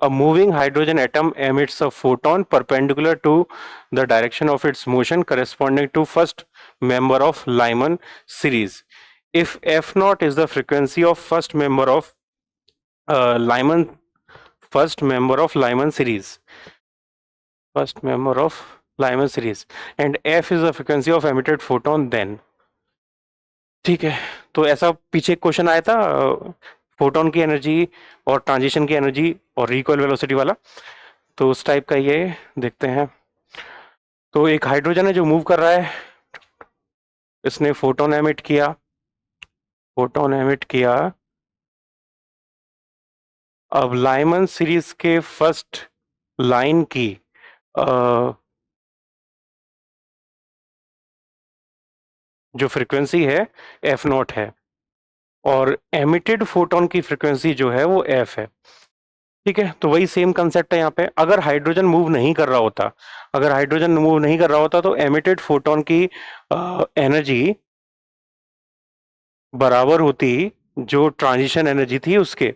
A moving hydrogen atom emits a photon perpendicular to the direction of its motion corresponding to first member of Lyman series. If F naught is the frequency of first member of Lyman series, and F is the frequency of emitted photon, then ठीक है। तो ऐसा पीछे एक question आया था photon की energy और ट्रांजिशन की एनर्जी और रिकॉइल वेलोसिटी वाला, तो उस टाइप का ये देखते हैं। तो एक हाइड्रोजन है जो मूव कर रहा है, इसने फोटोन एमिट किया। अब लाइमन सीरीज के फर्स्ट लाइन की जो फ्रीक्वेंसी है एफ नॉट है, और एमिटेड फोटोन की फ्रीक्वेंसी जो है वो एफ है। ठीक है, तो वही सेम कंसेप्ट है यहाँ पे। अगर हाइड्रोजन मूव नहीं कर रहा होता तो एमिटेड फोटोन की एनर्जी बराबर होती जो ट्रांजिशन एनर्जी थी उसके,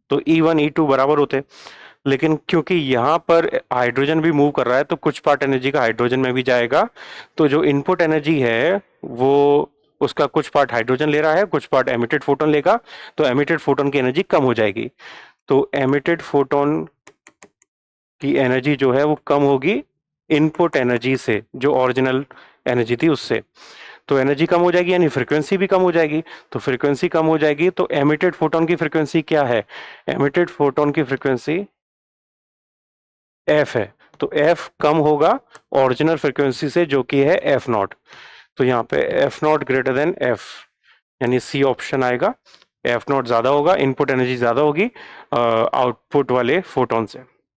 तो E1 E2 बराबर होते। लेकिन क्योंकि यहाँ पर हाइड्रोजन भी मूव कर रहा है तो कुछ पार्ट एनर्जी का हाइड्रोजन में भी जाएगा, तो जो इनपुट एनर्जी है वो उसका कुछ पार्ट हाइड्रोजन ले रहा है, कुछ पार्ट एमिटेड फोटोन लेगा, तो एमिटेड फोटोन की एनर्जी कम हो जाएगी। तो एमिटेड फोटोन की एनर्जी जो है वो कम होगी इनपुट एनर्जी से, जो ओरिजिनल एनर्जी थी उससे। तो एनर्जी कम हो जाएगी यानी फ्रीक्वेंसी भी कम हो जाएगी। तो फ्रीक्वेंसी कम हो जाएगी तो एमिटेड फोटोन की फ्रीक्वेंसी क्या है? एमिटेड फोटोन की फ्रीक्वेंसी एफ है, तो एफ कम होगा ओरिजिनल फ्रीक्वेंसी से जो कि है एफ नॉट। तो यहाँ पे F not greater than F, यानी सी ऑप्शन आएगा। एफ नॉट ज्यादा होगा, इनपुट एनर्जी ज्यादा होगी आउटपुट वाले फोटोन से।